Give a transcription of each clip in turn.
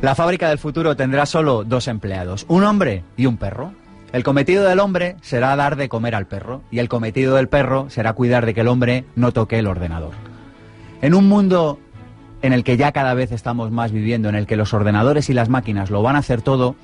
La fábrica del futuro tendrá solo 2 empleados, un hombre y un perro. El cometido del hombre será dar de comer al perro y el cometido del perro será cuidar de que el hombre no toque el ordenador. En un mundo en el que ya cada vez estamos más viviendo, en el que los ordenadores y las máquinas lo van a hacer todo,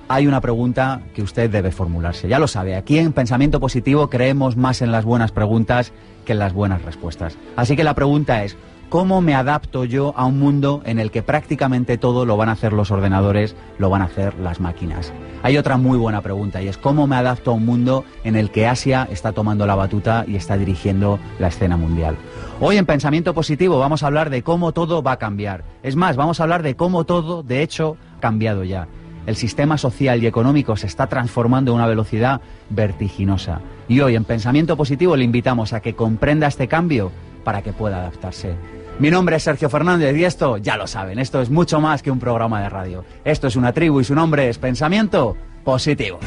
hay una pregunta que usted debe formularse. Ya lo sabe, aquí en Pensamiento Positivo creemos más en las buenas preguntas que en las buenas respuestas. Así que la pregunta es, ¿cómo me adapto yo a un mundo en el que prácticamente todo lo van a hacer los ordenadores, lo van a hacer las máquinas? Hay otra muy buena pregunta y es, ¿cómo me adapto a un mundo en el que Asia está tomando la batuta y está dirigiendo la escena mundial? Hoy en Pensamiento Positivo vamos a hablar de cómo todo va a cambiar. Es más, vamos a hablar de cómo todo, de hecho, ha cambiado ya. El sistema social y económico se está transformando a una velocidad vertiginosa. Y hoy en Pensamiento Positivo le invitamos a que comprenda este cambio para que pueda adaptarse. Mi nombre es Sergio Fernández y esto, ya lo saben, esto es mucho más que un programa de radio. Esto es una tribu y su nombre es Pensamiento Positivo.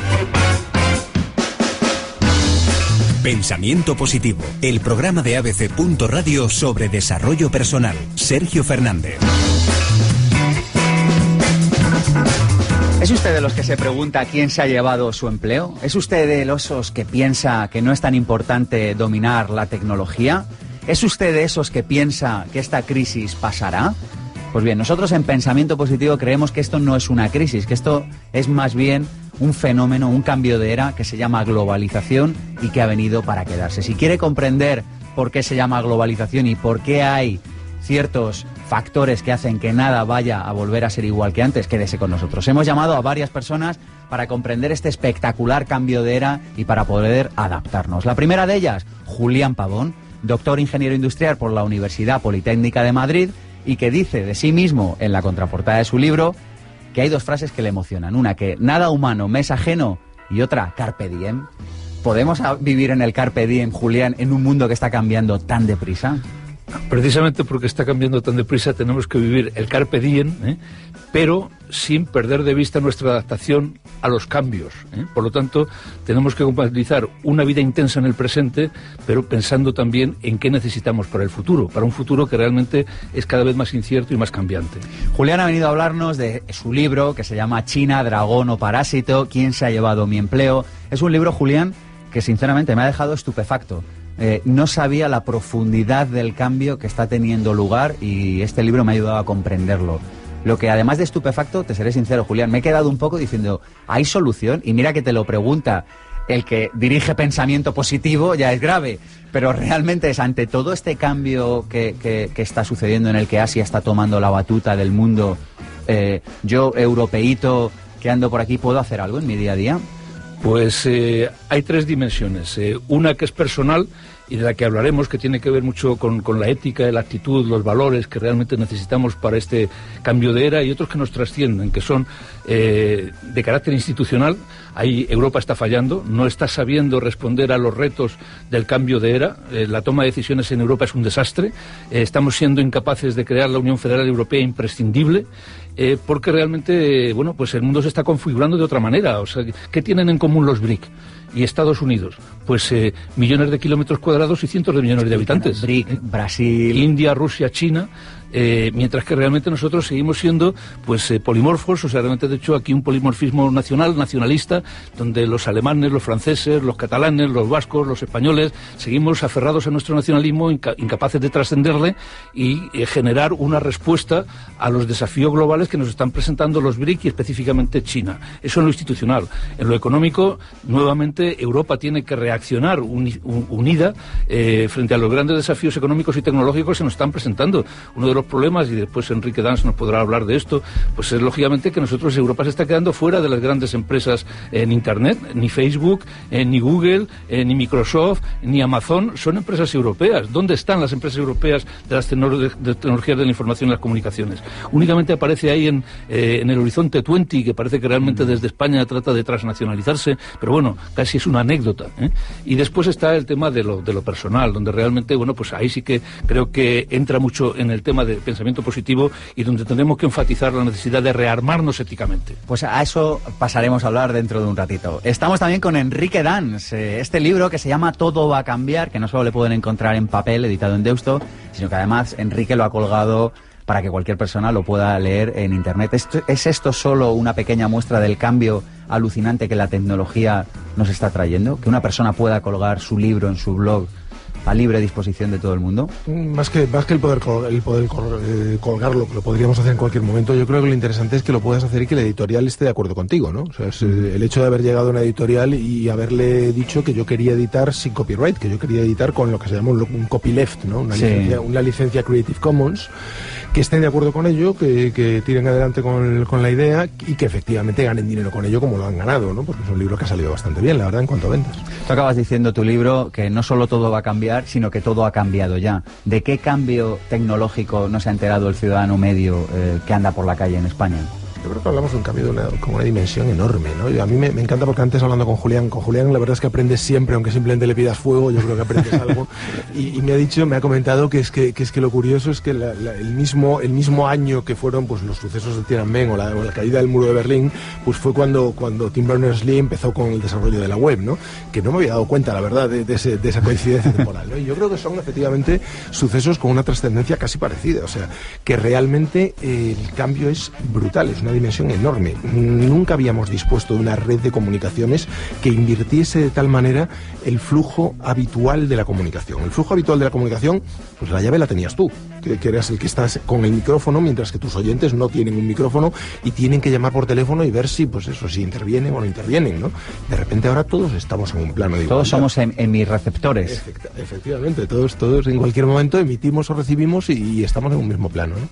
Pensamiento Positivo, el programa de ABC Radio sobre desarrollo personal. Sergio Fernández. ¿Es usted de los que se pregunta quién se ha llevado su empleo? ¿Es usted de esos que piensa que no es tan importante dominar la tecnología? ¿Es usted de esos que piensa que esta crisis pasará? Pues bien, nosotros en Pensamiento Positivo creemos que esto no es una crisis, que esto es más bien un fenómeno, un cambio de era que se llama globalización y que ha venido para quedarse. Si quiere comprender por qué se llama globalización y por qué hay ciertos factores que hacen que nada vaya a volver a ser igual que antes, quédese con nosotros. Hemos llamado a varias personas para comprender este espectacular cambio de era y para poder adaptarnos. La primera de ellas, Julián Pavón, doctor ingeniero industrial por la Universidad Politécnica de Madrid y que dice de sí mismo en la contraportada de su libro que hay 2 frases que le emocionan. Una, que nada humano me es ajeno, y otra, carpe diem. ¿Podemos vivir en el carpe diem, Julián, en un mundo que está cambiando tan deprisa? Precisamente porque está cambiando tan deprisa tenemos que vivir el carpe diem, pero sin perder de vista nuestra adaptación a los cambios. Por lo tanto, tenemos que compatibilizar una vida intensa en el presente, pero pensando también en qué necesitamos para el futuro, para un futuro que realmente es cada vez más incierto y más cambiante. Julián ha venido a hablarnos de su libro, que se llama China, Dragón o Parásito, ¿quién se ha llevado mi empleo? Es un libro, Julián, que sinceramente me ha dejado estupefacto. No sabía la profundidad del cambio que está teniendo lugar y este libro me ha ayudado a comprenderlo. Lo que además de estupefacto, te seré sincero, Julián, me he quedado un poco diciendo, ¿hay solución? Y mira que te lo pregunta el que dirige Pensamiento Positivo, ya es grave, pero realmente es ante todo este cambio que está sucediendo en el que Asia está tomando la batuta del mundo, yo, europeíto, que ando por aquí, ¿puedo hacer algo en mi día a día? Pues hay 3 dimensiones. Una que es personal y de la que hablaremos, que tiene que ver mucho con la ética, la actitud, los valores que realmente necesitamos para este cambio de era, y otros que nos trascienden, que son de carácter institucional. Ahí Europa está fallando, no está sabiendo responder a los retos del cambio de era. La toma de decisiones en Europa es un desastre. Estamos siendo incapaces de crear la Unión Federal Europea imprescindible. Porque realmente, bueno, pues el mundo se está configurando de otra manera. O sea, ¿qué tienen en común los BRIC y Estados Unidos? Pues millones de kilómetros cuadrados y cientos de millones de habitantes. BRIC, Brasil, India, Rusia, China. Mientras que realmente nosotros seguimos siendo pues polimorfos, o sea, realmente de hecho aquí un polimorfismo nacionalista, donde los alemanes, los franceses, los catalanes, los vascos, los españoles, seguimos aferrados a nuestro nacionalismo, incapaces de trascenderle y generar una respuesta a los desafíos globales que nos están presentando los BRIC y específicamente China. Eso en lo institucional. En lo económico, nuevamente Europa tiene que reaccionar unida frente a los grandes desafíos económicos y tecnológicos que nos están presentando. Uno de los problemas, y después Enrique Dans nos podrá hablar de esto, pues es lógicamente que Europa se está quedando fuera de las grandes empresas en Internet. Ni Facebook, ni Google, ni Microsoft, ni Amazon son empresas europeas. ¿Dónde están las empresas europeas de las tecnologías de la información y las comunicaciones? Únicamente aparece ahí en el horizonte 20, que parece que realmente desde España trata de transnacionalizarse, pero bueno, casi es una anécdota. Y después está el tema de lo personal, donde realmente, bueno, pues ahí sí que creo que entra mucho en el tema de pensamiento positivo y donde tenemos que enfatizar la necesidad de rearmarnos éticamente. Pues a eso pasaremos a hablar dentro de un ratito. Estamos también con Enrique Dans, este libro que se llama Todo va a cambiar, que no solo le pueden encontrar en papel, editado en Deusto, sino que además Enrique lo ha colgado para que cualquier persona lo pueda leer en Internet. ¿Es esto solo una pequeña muestra del cambio alucinante que la tecnología nos está trayendo? ¿Que una persona pueda colgar su libro en su blog a libre disposición de todo el mundo? Más que el poder colgarlo, que lo podríamos hacer en cualquier momento, yo creo que lo interesante es que lo puedas hacer y que la editorial esté de acuerdo contigo, ¿no? O sea, el hecho de haber llegado a una editorial y haberle dicho que yo quería editar sin copyright, que yo quería editar con lo que se llama un copyleft, ¿no? Una licencia Creative Commons, que estén de acuerdo con ello, que tiren adelante con la idea y que efectivamente ganen dinero con ello como lo han ganado, ¿no? Porque es un libro que ha salido bastante bien, la verdad, en cuanto a ventas. Tú acabas diciendo tu libro que no solo todo va a cambiar, sino que todo ha cambiado ya. ¿De qué cambio tecnológico no se ha enterado el ciudadano medio que anda por la calle en España? Yo creo que hablamos de un cambio con una dimensión enorme, ¿no? Y a mí me encanta porque antes hablando con Julián la verdad es que aprendes siempre, aunque simplemente le pidas fuego, yo creo que aprendes algo. Y me ha comentado que lo curioso es que el mismo año que fueron pues los sucesos de Tiananmen o la caída del muro de Berlín, pues fue cuando Tim Berners-Lee empezó con el desarrollo de la web, ¿no? Que no me había dado cuenta, la verdad, de esa coincidencia temporal, ¿no? Y yo creo que son efectivamente sucesos con una trascendencia casi parecida, o sea, que realmente el cambio es brutal, es una dimensión enorme. Nunca habíamos dispuesto de una red de comunicaciones que invirtiese de tal manera el flujo habitual de la comunicación. El flujo habitual de la comunicación, pues la llave la tenías tú, que eras el que estás con el micrófono, mientras que tus oyentes no tienen un micrófono y tienen que llamar por teléfono y ver si intervienen o no intervienen, ¿no? De repente ahora todos estamos en un plano de igualdad. Todos somos emirreceptores. Efectivamente, todos en cualquier momento emitimos o recibimos y estamos en un mismo plano, ¿no?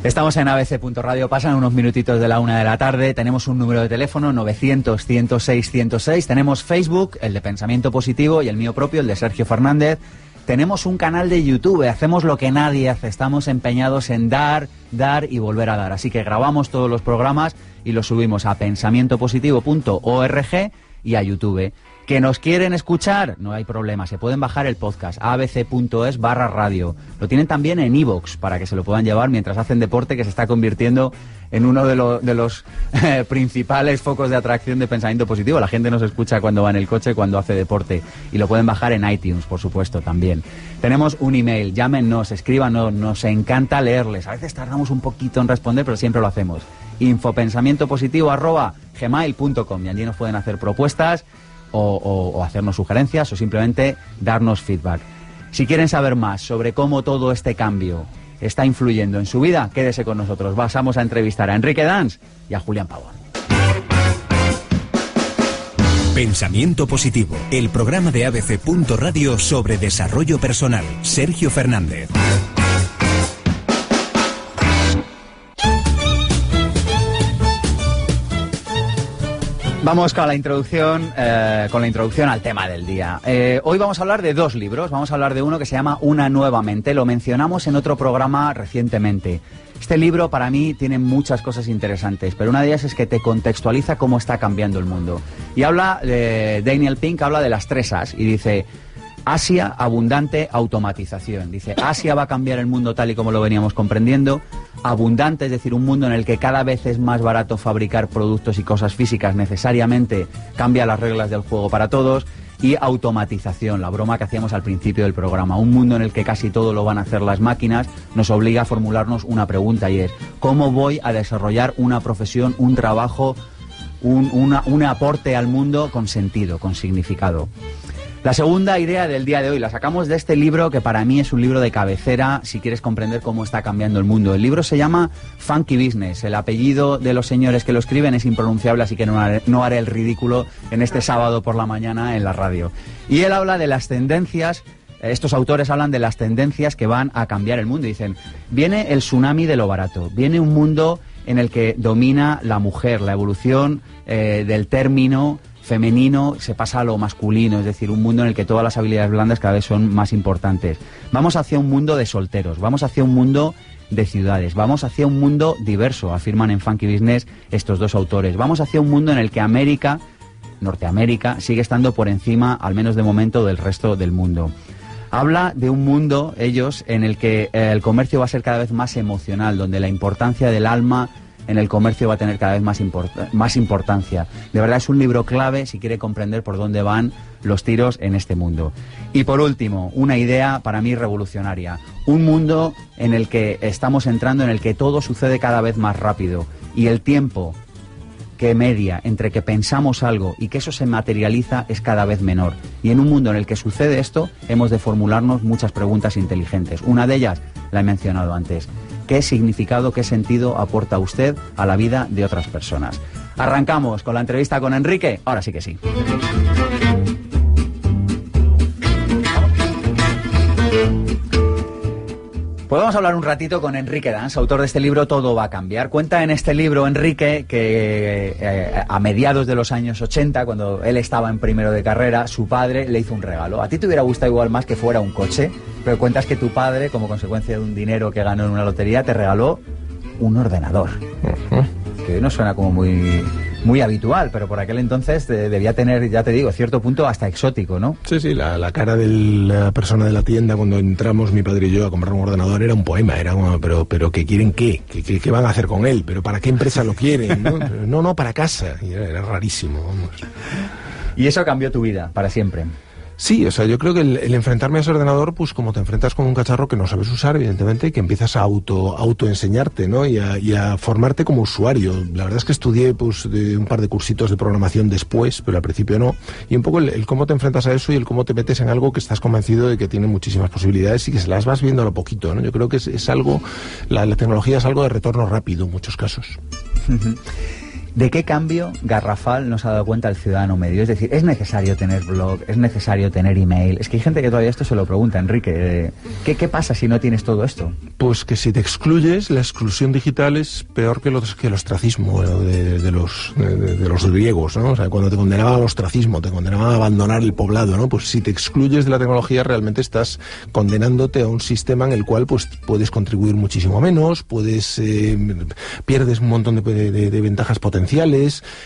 Estamos en abc.radio, pasan unos minutitos de la 1 de la tarde, tenemos un número de teléfono 900-106-106, tenemos Facebook, el de Pensamiento Positivo, y el mío propio, el de Sergio Fernández. Tenemos un canal de YouTube, hacemos lo que nadie hace, estamos empeñados en dar y volver a dar. Así que grabamos todos los programas y los subimos a pensamientopositivo.org y a YouTube. ¿Que nos quieren escuchar? No hay problema, se pueden bajar el podcast abc.es/radio. Lo tienen también en iVoox para que se lo puedan llevar mientras hacen deporte, que se está convirtiendo en uno de los principales focos de atracción de Pensamiento Positivo. La gente nos escucha cuando va en el coche, cuando hace deporte, y lo pueden bajar en iTunes, por supuesto, también. Tenemos un email, llámenos, escríbanos, nos encanta leerles. A veces tardamos un poquito en responder, pero siempre lo hacemos. infopensamientopositivo@gmail.com, y allí nos pueden hacer propuestas o hacernos sugerencias o simplemente darnos feedback. Si quieren saber más sobre cómo todo este cambio está influyendo en su vida, quédese con nosotros. Vamos a entrevistar a Enrique Dans y a Julián Pavón. Pensamiento Positivo, el programa de abc.radio sobre desarrollo personal. Sergio Fernández. Vamos con la introducción al tema del día. Hoy vamos a hablar de dos libros. Vamos a hablar de uno que se llama Una nueva mente. Lo mencionamos en otro programa recientemente. Este libro para mí tiene muchas cosas interesantes, pero una de ellas es que te contextualiza cómo está cambiando el mundo. Y habla, Daniel Pink habla de las 3 A's y dice: Asia, abundante, automatización. Dice, Asia va a cambiar el mundo tal y como lo veníamos comprendiendo. Abundante, es decir, un mundo en el que cada vez es más barato fabricar productos y cosas físicas, necesariamente cambia las reglas del juego para todos. Y automatización, la broma que hacíamos al principio del programa. Un mundo en el que casi todo lo van a hacer las máquinas nos obliga a formularnos una pregunta, y es: ¿cómo voy a desarrollar una profesión, un trabajo, un aporte al mundo con sentido, con significado? La segunda idea del día de hoy la sacamos de este libro, que para mí es un libro de cabecera si quieres comprender cómo está cambiando el mundo. El libro se llama Funky Business. El apellido de los señores que lo escriben es impronunciable, así que no haré el ridículo en este sábado por la mañana en la radio. Y él habla de las tendencias. Estos autores hablan de las tendencias que van a cambiar el mundo. Dicen, viene el tsunami de lo barato, viene un mundo en el que domina la mujer, la evolución del término femenino se pasa a lo masculino, es decir, un mundo en el que todas las habilidades blandas cada vez son más importantes. Vamos hacia un mundo de solteros, vamos hacia un mundo de ciudades, vamos hacia un mundo diverso, afirman en Funky Business estos dos autores. Vamos hacia un mundo en el que Norteamérica, sigue estando por encima, al menos de momento, del resto del mundo. Habla de un mundo, ellos, en el que el comercio va a ser cada vez más emocional, donde la importancia del alma en el comercio va a tener cada vez más importancia. De verdad es un libro clave si quiere comprender por dónde van los tiros en este mundo. Y por último, una idea para mí revolucionaria. Un mundo en el que estamos entrando, en el que todo sucede cada vez más rápido y el tiempo que media entre que pensamos algo y que eso se materializa es cada vez menor. Y en un mundo en el que sucede esto, hemos de formularnos muchas preguntas inteligentes. Una de ellas la he mencionado antes. ¿Qué significado, qué sentido aporta usted a la vida de otras personas? Arrancamos con la entrevista con Enrique. Ahora sí que sí. Podemos hablar un ratito con Enrique Dans, autor de este libro Todo va a cambiar. Cuenta en este libro, Enrique, que a mediados de los años 80, cuando él estaba en primero de carrera, su padre le hizo un regalo. A ti te hubiera gustado igual más que fuera un coche, pero cuentas que tu padre, como consecuencia de un dinero que ganó en una lotería, te regaló un ordenador. Que hoy no suena como muy habitual, pero por aquel entonces debía tener, ya te digo, cierto punto hasta exótico, ¿no? Sí, sí, la cara de la persona de la tienda cuando entramos mi padre y yo a comprar un ordenador era un poema, era como, pero ¿qué quieren qué? ¿Qué van a hacer con él? ¿Pero para qué empresa lo quieren? No, para casa. Y era rarísimo, vamos. Y eso cambió tu vida para siempre. Sí, o sea, yo creo que el enfrentarme a ese ordenador, pues como te enfrentas con un cacharro que no sabes usar, evidentemente, que empiezas a autoenseñarte, ¿no? Y a formarte como usuario. La verdad es que estudié pues un par de cursitos de programación después, pero al principio no. Y un poco el cómo te enfrentas a eso y el cómo te metes en algo que estás convencido de que tiene muchísimas posibilidades y que se las vas viendo a lo poquito, ¿no? Yo creo que es algo, la tecnología es algo de retorno rápido en muchos casos. ¿De qué cambio garrafal nos ha dado cuenta el ciudadano medio? Es decir, ¿es necesario tener blog? ¿Es necesario tener email? Es que hay gente que todavía esto se lo pregunta, Enrique. ¿Qué pasa si no tienes todo esto? Pues que si te excluyes, la exclusión digital es peor que el ostracismo de los griegos, ¿no? O sea, cuando te condenaban al ostracismo, te condenaban a abandonar el poblado, ¿no? Pues si te excluyes de la tecnología, realmente estás condenándote a un sistema en el cual pues puedes contribuir muchísimo menos, pierdes un montón de ventajas potenciales,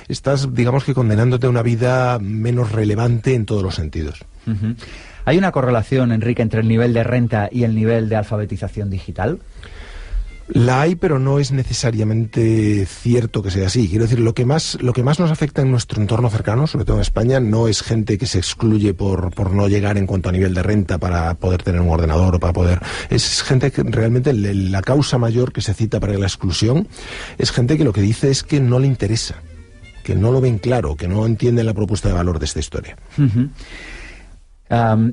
estás, digamos que condenándote a una vida menos relevante en todos los sentidos. Uh-huh. ¿Hay una correlación, Enrique, entre el nivel de renta y el nivel de alfabetización digital? La hay, pero no es necesariamente cierto que sea así. Quiero decir, lo que más nos afecta en nuestro entorno cercano, sobre todo en España, no es gente que se excluye por no llegar en cuanto a nivel de renta para poder tener un ordenador o para poder... Es gente que realmente la causa mayor que se cita para la exclusión es gente que lo que dice es que no le interesa, que no lo ven claro, que no entienden la propuesta de valor de esta historia. Uh-huh.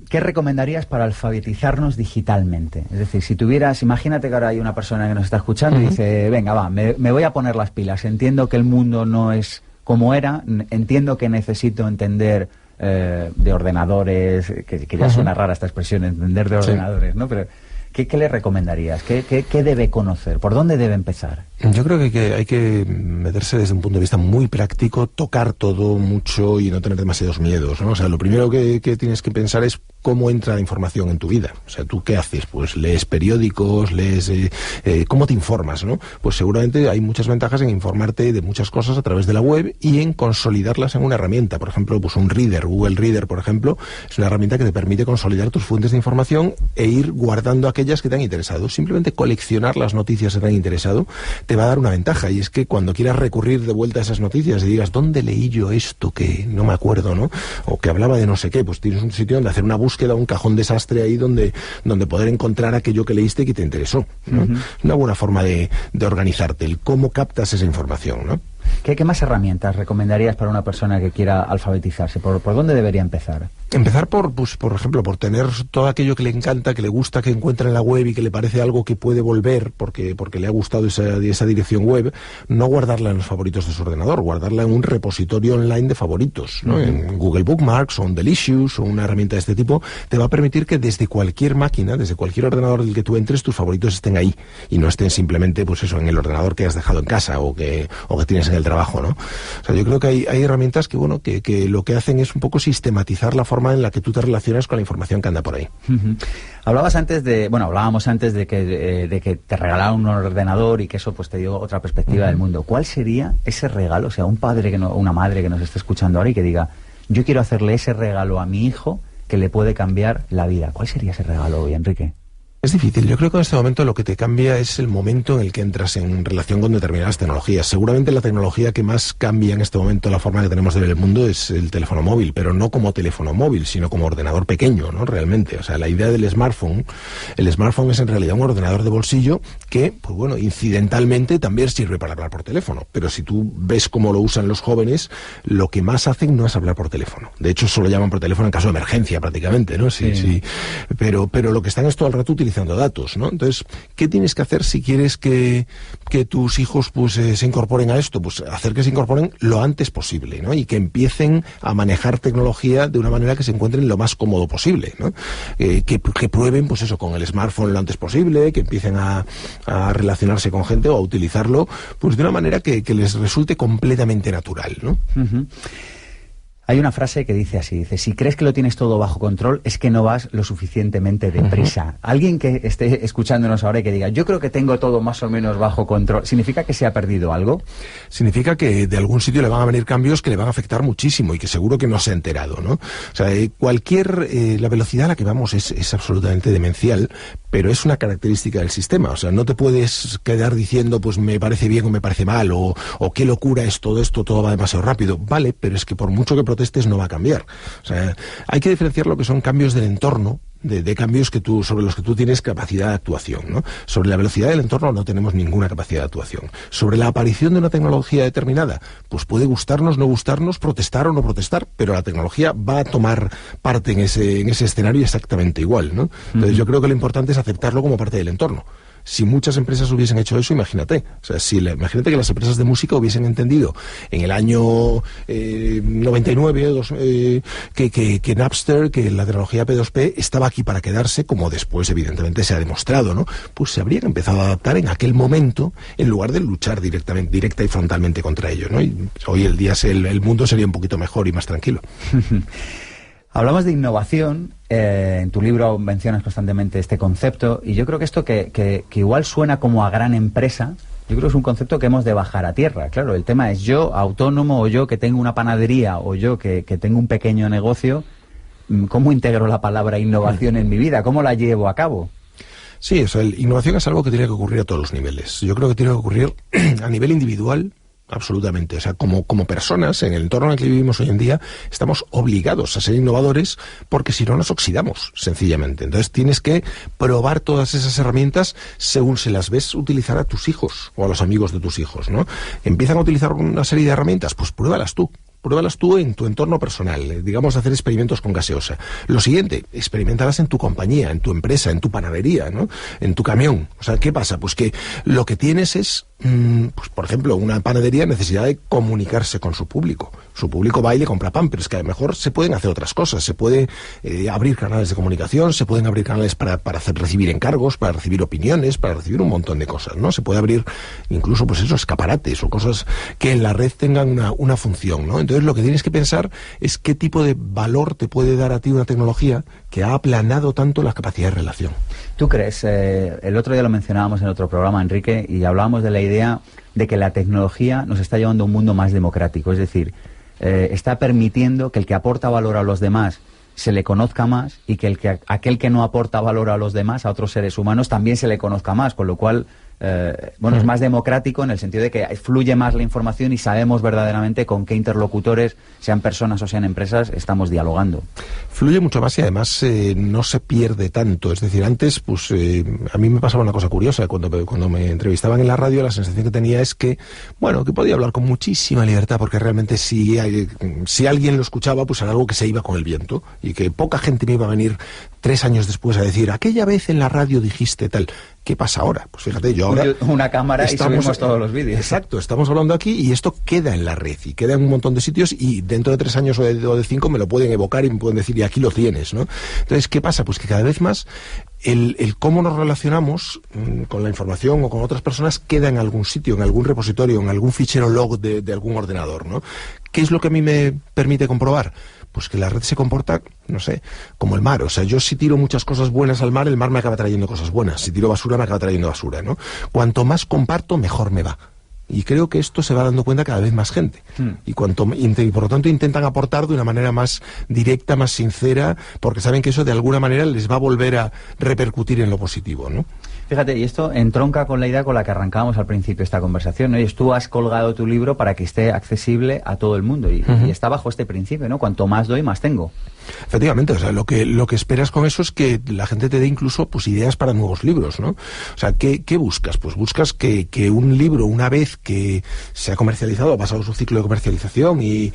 ¿Qué recomendarías para alfabetizarnos digitalmente? Es decir, si tuvieras, imagínate que ahora hay una persona que nos está escuchando y dice, venga, va, me voy a poner las pilas, entiendo que el mundo no es como era, entiendo que necesito entender de ordenadores, que ya suena rara esta expresión, entender de ordenadores, ¿no? Pero ¿qué le recomendarías? ¿Qué debe conocer? ¿Por dónde debe empezar? Yo creo que hay que meterse desde un punto de vista muy práctico, tocar todo mucho y no tener demasiados miedos, ¿no? O sea, lo primero que tienes que pensar es cómo entra la información en tu vida. O sea, ¿tú qué haces? Pues lees periódicos, ¿cómo te informas, no? Pues seguramente hay muchas ventajas en informarte de muchas cosas a través de la web y en consolidarlas en una herramienta. Por ejemplo, pues un reader, Google Reader, por ejemplo, es una herramienta que te permite consolidar tus fuentes de información e ir guardando aquellas que te han interesado. Simplemente coleccionar las noticias que te han interesado te va a dar una ventaja, y es que cuando quieras recurrir de vuelta a esas noticias y digas, ¿dónde leí yo esto que no me acuerdo, no? O que hablaba de no sé qué, pues tienes un sitio donde hacer una búsqueda, un cajón desastre ahí donde poder encontrar aquello que leíste y que te interesó, ¿no? Una buena forma de organizarte, el cómo captas esa información, ¿no? ¿Qué más herramientas recomendarías para una persona que quiera alfabetizarse? ¿Por dónde debería empezar? Empezar por ejemplo, por tener todo aquello que le encanta, que le gusta, que encuentra en la web y que le parece algo que puede volver porque le ha gustado esa dirección web, no guardarla en los favoritos de su ordenador, guardarla en un repositorio online de favoritos, ¿no? En Google Bookmarks o en Delicious o una herramienta de este tipo, te va a permitir que desde cualquier máquina, desde cualquier ordenador del que tú entres, tus favoritos estén ahí y no estén simplemente, pues eso, en el ordenador que has dejado en casa o que tienes en el trabajo, ¿no? O sea, yo creo que hay herramientas que lo que hacen es un poco sistematizar la forma en la que tú te relacionas con la información que anda por ahí. Hablábamos antes de que te regalaran un ordenador y que eso pues te dio otra perspectiva del mundo. ¿Cuál sería ese regalo? O sea, un padre una madre que nos esté escuchando ahora y que diga, yo quiero hacerle ese regalo a mi hijo que le puede cambiar la vida. ¿Cuál sería ese regalo hoy, Enrique? Es difícil. Yo creo que en este momento lo que te cambia es el momento en el que entras en relación con determinadas tecnologías. Seguramente la tecnología que más cambia en este momento la forma que tenemos de ver el mundo es el teléfono móvil, pero no como teléfono móvil, sino como ordenador pequeño, ¿no? Realmente. O sea, la idea del smartphone, el smartphone es en realidad un ordenador de bolsillo que, pues bueno, incidentalmente también sirve para hablar por teléfono. Pero si tú ves cómo lo usan los jóvenes, lo que más hacen no es hablar por teléfono. De hecho, solo llaman por teléfono en caso de emergencia prácticamente, ¿no? Sí. Pero lo que están es todo el rato utilizando datos, ¿no? Entonces, ¿qué tienes que hacer si quieres que tus hijos pues se incorporen a esto? Pues hacer que se incorporen lo antes posible, ¿no? Y que empiecen a manejar tecnología de una manera que se encuentren lo más cómodo posible, ¿no? Que prueben, pues eso, con el smartphone lo antes posible, que empiecen a relacionarse con gente o a utilizarlo, pues de una manera que les resulte completamente natural, ¿no? Uh-huh. Hay una frase que dice así, dice, si crees que lo tienes todo bajo control, es que no vas lo suficientemente deprisa. Alguien que esté escuchándonos ahora y que diga, yo creo que tengo todo más o menos bajo control, ¿significa que se ha perdido algo? Significa que de algún sitio le van a venir cambios que le van a afectar muchísimo y que seguro que no se ha enterado, ¿no? O sea, la velocidad a la que vamos es absolutamente demencial, pero es una característica del sistema. O sea, no te puedes quedar diciendo, pues me parece bien o me parece mal, o qué locura es todo esto, todo va demasiado rápido. Vale, pero es que por mucho que protestes no va a cambiar. O sea, hay que diferenciar lo que son cambios del entorno de cambios sobre los que tú tienes capacidad de actuación, ¿no? Sobre la velocidad del entorno no tenemos ninguna capacidad de actuación. Sobre la aparición de una tecnología determinada, pues puede gustarnos, no gustarnos, protestar o no protestar, pero la tecnología va a tomar parte en ese escenario exactamente igual, ¿no? Entonces yo creo que lo importante es aceptarlo como parte del entorno. Si muchas empresas hubiesen hecho eso, imagínate. O sea, imagínate que las empresas de música hubiesen entendido en el año 99 que Napster, que la tecnología P2P estaba aquí para quedarse, como después evidentemente se ha demostrado, ¿no? Pues se habrían empezado a adaptar en aquel momento en lugar de luchar directa y frontalmente contra ello, ¿no? Y hoy el día el mundo sería un poquito mejor y más tranquilo. Hablamos de innovación, en tu libro mencionas constantemente este concepto, y yo creo que esto que igual suena como a gran empresa, yo creo que es un concepto que hemos de bajar a tierra. Claro, el tema es yo, autónomo, o yo que tengo una panadería, o yo que tengo un pequeño negocio, ¿cómo integro la palabra innovación en mi vida? ¿Cómo la llevo a cabo? Sí, o sea, innovación es algo que tiene que ocurrir a todos los niveles. Yo creo que tiene que ocurrir a nivel individual. Absolutamente. O sea, como personas, en el entorno en el que vivimos hoy en día, estamos obligados a ser innovadores porque si no nos oxidamos, sencillamente. Entonces tienes que probar todas esas herramientas según se las ves utilizar a tus hijos o a los amigos de tus hijos, ¿no? Empiezan a utilizar una serie de herramientas, pues pruébalas tú. Pruébalas tú en tu entorno personal, digamos, hacer experimentos con gaseosa. Lo siguiente, experimentalas en tu compañía, en tu empresa, en tu panadería, ¿no? En tu camión. O sea, ¿qué pasa? Pues que lo que tienes es, pues por ejemplo, una panadería necesidad de comunicarse con su público. Su público va y le compra pan, pero es que a lo mejor se pueden hacer otras cosas. Se puede abrir canales de comunicación, se pueden abrir canales para recibir encargos, para recibir opiniones, para recibir un montón de cosas, ¿no? Se puede abrir incluso, pues eso, escaparates o cosas que en la red tengan una función, ¿no? Entonces lo que tienes que pensar es qué tipo de valor te puede dar a ti una tecnología que ha aplanado tanto la capacidad de relación. ¿Tú crees? El otro día lo mencionábamos en otro programa, Enrique, y hablábamos de la idea de que la tecnología nos está llevando a un mundo más democrático, es decir, está permitiendo que el que aporta valor a los demás se le conozca más y que aquel que no aporta valor a los demás, a otros seres humanos, también se le conozca más, con lo cual es más democrático en el sentido de que fluye más la información y sabemos verdaderamente con qué interlocutores, sean personas o sean empresas, estamos dialogando. Fluye mucho más y además no se pierde tanto. Es decir, antes, pues a mí me pasaba una cosa curiosa. Cuando me entrevistaban en la radio, la sensación que tenía es que, bueno, que podía hablar con muchísima libertad, porque realmente si alguien lo escuchaba, pues era algo que se iba con el viento y que poca gente me iba a venir 3 años después a decir, aquella vez en la radio dijiste tal. ¿Qué pasa ahora? Pues fíjate, yo ahora... Una cámara y subimos todos los vídeos. Exacto, estamos hablando aquí y esto queda en la red y queda en un montón de sitios y dentro de 3 años o de 5 me lo pueden evocar y me pueden decir, y aquí lo tienes, ¿no? Entonces, ¿qué pasa? Pues que cada vez más el cómo nos relacionamos con la información o con otras personas queda en algún sitio, en algún repositorio, en algún fichero log de algún ordenador, ¿no? ¿Qué es lo que a mí me permite comprobar? Pues que la red se comporta, no sé, como el mar. O sea, yo si tiro muchas cosas buenas al mar, el mar me acaba trayendo cosas buenas. Si tiro basura, me acaba trayendo basura, ¿no? Cuanto más comparto, mejor me va. Y creo que esto se va dando cuenta cada vez más gente. Y por lo tanto intentan aportar de una manera más directa, más sincera, porque saben que eso de alguna manera les va a volver a repercutir en lo positivo, ¿no? Fíjate, y esto entronca con la idea con la que arrancábamos al principio de esta conversación, ¿no? Y tú has colgado tu libro para que esté accesible a todo el mundo y está bajo este principio, ¿no? Cuanto más doy, más tengo. Efectivamente, o sea, lo que esperas con eso es que la gente te dé incluso pues ideas para nuevos libros, ¿no? O sea, ¿qué buscas? Pues buscas que un libro, una vez que se ha comercializado, ha pasado su ciclo de comercialización y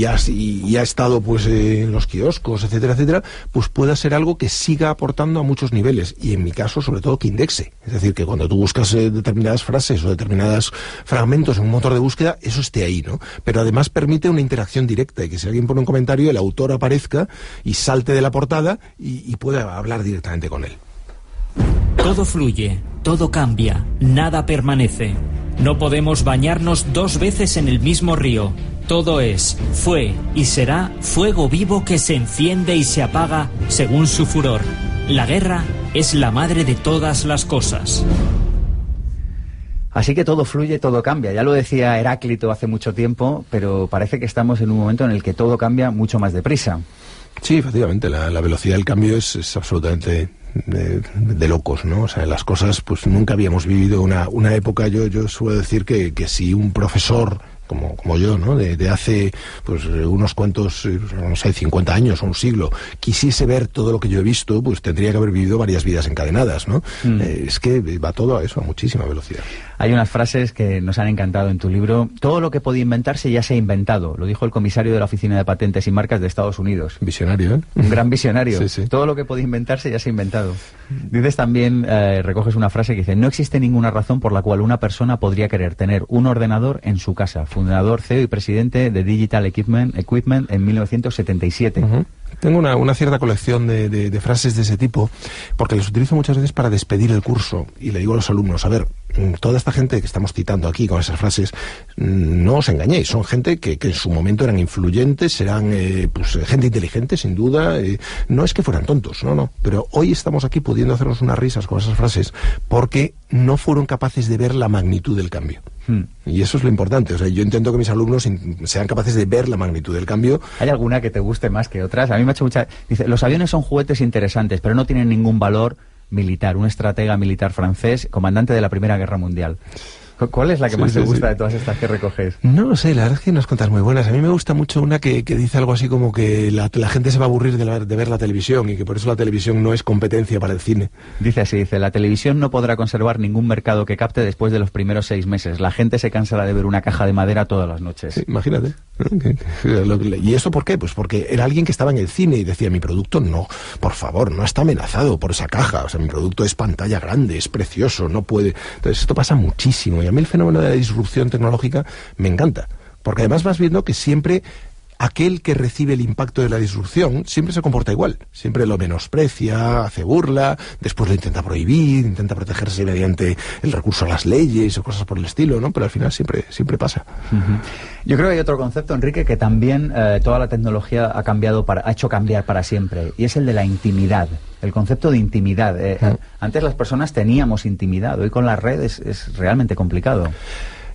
ha estado pues en los kioscos, etcétera, etcétera, pues pueda ser algo que siga aportando a muchos niveles, y en mi caso, sobre todo, que indexe. Es decir, que cuando tú buscas determinadas frases o determinados fragmentos en un motor de búsqueda, eso esté ahí, ¿no? Pero además permite una interacción directa, y que si alguien pone un comentario, el autor aparezca y salte de la portada y pueda hablar directamente con él. Todo fluye, todo cambia, nada permanece. No podemos bañarnos 2 veces en el mismo río. Todo es, fue y será fuego vivo que se enciende y se apaga según su furor. La guerra es la madre de todas las cosas. Así que todo fluye, todo cambia. Ya lo decía Heráclito hace mucho tiempo, pero parece que estamos en un momento en el que todo cambia mucho más deprisa. Sí, efectivamente, la velocidad del cambio es absolutamente de locos, ¿no? O sea, las cosas, pues nunca habíamos vivido una época. Yo suelo decir que si un profesor como yo, ¿no? De hace pues unos cuantos, no sé, 50 años o un siglo, quisiese ver todo lo que yo he visto, pues tendría que haber vivido varias vidas encadenadas, ¿no? Es que va todo a eso, a muchísima velocidad. Hay unas frases que nos han encantado en tu libro. Todo lo que podía inventarse ya se ha inventado. Lo dijo el comisario de la Oficina de Patentes y Marcas de Estados Unidos. Visionario, ¿eh? Un gran visionario. Sí, sí. Todo lo que podía inventarse ya se ha inventado. Dices también, recoges una frase que dice: no existe ninguna razón por la cual una persona podría querer tener un ordenador en su casa. Fundador, CEO y presidente de Digital Equipment en 1977. Tengo una cierta colección de frases de ese tipo, porque las utilizo muchas veces para despedir el curso, y le digo a los alumnos: a ver, toda esta gente que estamos citando aquí con esas frases, no os engañéis, son gente que en su momento eran influyentes, eran pues gente inteligente, sin duda, no es que fueran tontos, no, pero hoy estamos aquí pudiendo hacernos unas risas con esas frases porque no fueron capaces de ver la magnitud del cambio. Y eso es lo importante. O sea, yo intento que mis alumnos sean capaces de ver la magnitud del cambio. ¿Hay alguna que te guste más que otras? A mí me ha hecho mucha... Dice, los aviones son juguetes interesantes, pero no tienen ningún valor militar. Un estratega militar francés, comandante de la Primera Guerra Mundial. ¿Cuál es la que más te gusta de todas estas que recoges? No lo sé, la verdad es que hay unas cuantas muy buenas. A mí me gusta mucho una que dice algo así como que la gente se va a aburrir de ver la televisión, y que por eso la televisión no es competencia para el cine. Dice así, la televisión no podrá conservar ningún mercado que capte después de los primeros 6 meses. La gente se cansará de ver una caja de madera todas las noches. Sí, imagínate. ¿Y esto por qué? Pues porque era alguien que estaba en el cine y decía: mi producto no, por favor, no está amenazado por esa caja. O sea, mi producto es pantalla grande, es precioso, no puede... Entonces esto pasa muchísimo, y a mí el fenómeno de la disrupción tecnológica me encanta, porque además vas viendo que siempre aquel que recibe el impacto de la disrupción siempre se comporta igual, siempre lo menosprecia, hace burla, después lo intenta prohibir, intenta protegerse mediante el recurso a las leyes o cosas por el estilo, ¿no? Pero al final siempre pasa. Yo creo que hay otro concepto, Enrique, que también toda la tecnología ha hecho cambiar para siempre, y es el de la intimidad, el concepto de intimidad. Antes las personas teníamos intimidad, hoy con las redes es realmente complicado.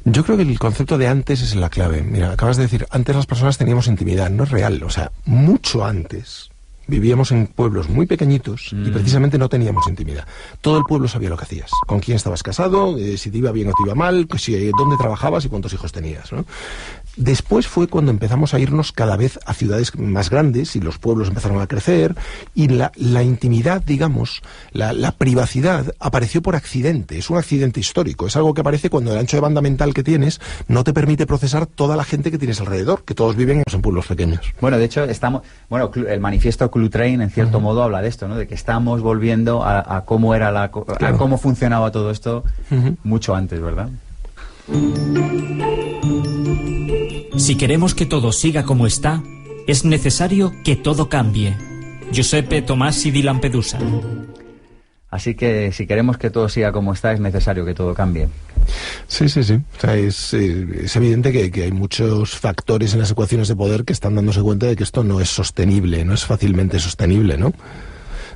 Yo creo que el concepto de antes es la clave. Mira, acabas de decir, antes las personas teníamos intimidad. No es real, o sea, mucho antes vivíamos en pueblos muy pequeñitos y precisamente no teníamos intimidad. Todo el pueblo sabía lo que hacías, con quién estabas casado, si te iba bien o te iba mal, dónde trabajabas y cuántos hijos tenías, ¿no? Después fue cuando empezamos a irnos cada vez a ciudades más grandes y los pueblos empezaron a crecer, y la intimidad, digamos, la privacidad apareció por accidente. Es un accidente histórico, es algo que aparece cuando el ancho de banda mental que tienes no te permite procesar toda la gente que tienes alrededor, que todos viven en pueblos pequeños. Bueno, de hecho, el manifiesto Clutrain, en cierto modo, habla de esto, ¿no? De que estamos volviendo a cómo era a cómo funcionaba todo esto mucho antes, ¿verdad? Si queremos que todo siga como está, es necesario que todo cambie. Giuseppe Tomasi di Lampedusa. Así que si queremos que todo siga como está, es necesario que todo cambie. Sí. O sea, es evidente que hay muchos factores en las ecuaciones de poder que están dándose cuenta de que esto no es sostenible, no es fácilmente sostenible, ¿no?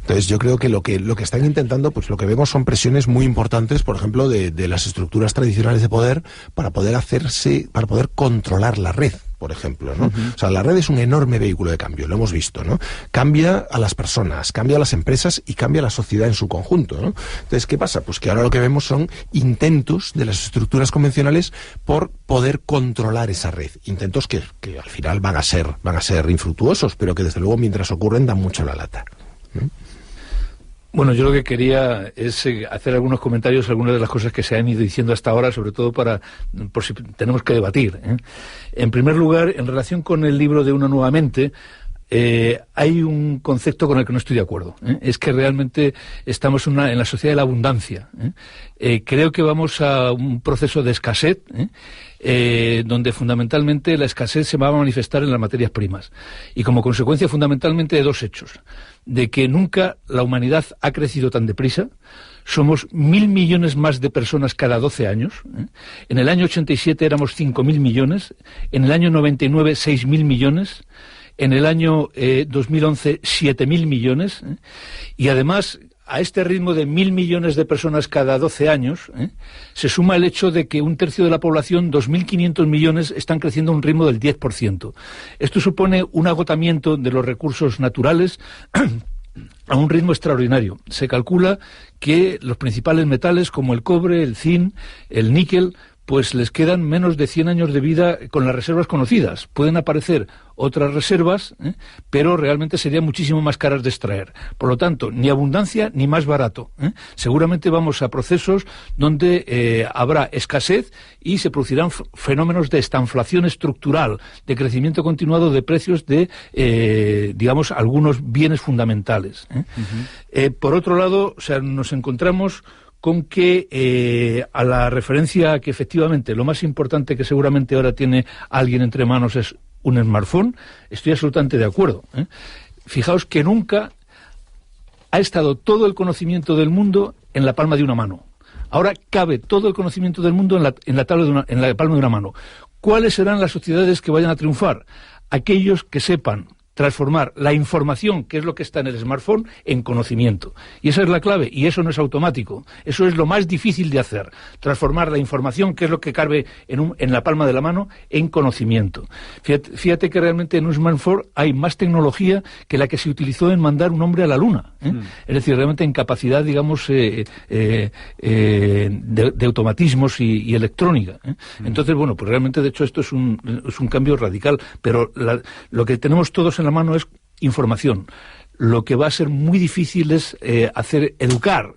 Entonces yo creo que lo que están intentando, pues lo que vemos son presiones muy importantes, por ejemplo, de las estructuras tradicionales de poder para poder controlar la red, por ejemplo, ¿no? O sea, la red es un enorme vehículo de cambio, lo hemos visto, ¿no? Cambia a las personas, cambia a las empresas y cambia a la sociedad en su conjunto, ¿no? Entonces, ¿qué pasa? Pues que ahora lo que vemos son intentos de las estructuras convencionales por poder controlar esa red. Intentos que al final van a ser infructuosos, pero que desde luego mientras ocurren dan mucho la lata, ¿no? Bueno, yo lo que quería es hacer algunos comentarios, algunas de las cosas que se han ido diciendo hasta ahora, sobre todo por si tenemos que debatir, ¿eh? En primer lugar, en relación con el libro de Una nueva mente, hay un concepto con el que no estoy de acuerdo, ¿eh? Es que realmente estamos en la sociedad de la abundancia, ¿eh? Creo que vamos a un proceso de escasez, donde fundamentalmente la escasez se va a manifestar en las materias primas y como consecuencia fundamentalmente de dos hechos: de que nunca la humanidad ha crecido tan deprisa. Somos 1.000 millones más de personas cada 12 años, ¿eh? En el año 87 éramos 5.000 millones, en el año 99 6.000 millones, en el año 2011 7.000 millones, ¿eh? Y además a este ritmo de 1.000 millones de personas cada 12 años, se suma el hecho de que un tercio de la población, 2.500 millones, están creciendo a un ritmo del 10%. Esto supone un agotamiento de los recursos naturales a un ritmo extraordinario. Se calcula que los principales metales como el cobre, el zinc, el níquel, pues les quedan menos de 100 años de vida con las reservas conocidas. Pueden aparecer otras reservas, pero realmente serían muchísimo más caras de extraer. Por lo tanto, ni abundancia ni más barato, ¿eh? Seguramente vamos a procesos donde habrá escasez y se producirán fenómenos de estanflación estructural, de crecimiento continuado de precios de, digamos, algunos bienes fundamentales, ¿eh? Por otro lado, o sea, nos encontramos con que a la referencia que efectivamente lo más importante que seguramente ahora tiene alguien entre manos es un smartphone. Estoy absolutamente de acuerdo, ¿eh? Fijaos que nunca ha estado todo el conocimiento del mundo en la palma de una mano. Ahora cabe todo el conocimiento del mundo en la palma de una mano. ¿Cuáles serán las sociedades que vayan a triunfar? Aquellos que sepan transformar la información, que es lo que está en el smartphone, en conocimiento. Y esa es la clave, y eso no es automático. Eso es lo más difícil de hacer. Transformar la información, que es lo que cabe en la palma de la mano, en conocimiento. Fíjate que realmente en un smartphone hay más tecnología que la que se utilizó en mandar un hombre a la luna, ¿eh? Es decir, realmente en capacidad, digamos, de automatismos y electrónica, ¿eh? Entonces, bueno, pues realmente, de hecho, esto es un cambio radical, pero lo que tenemos todos en la mano es información. Lo que va a ser muy difícil es educar,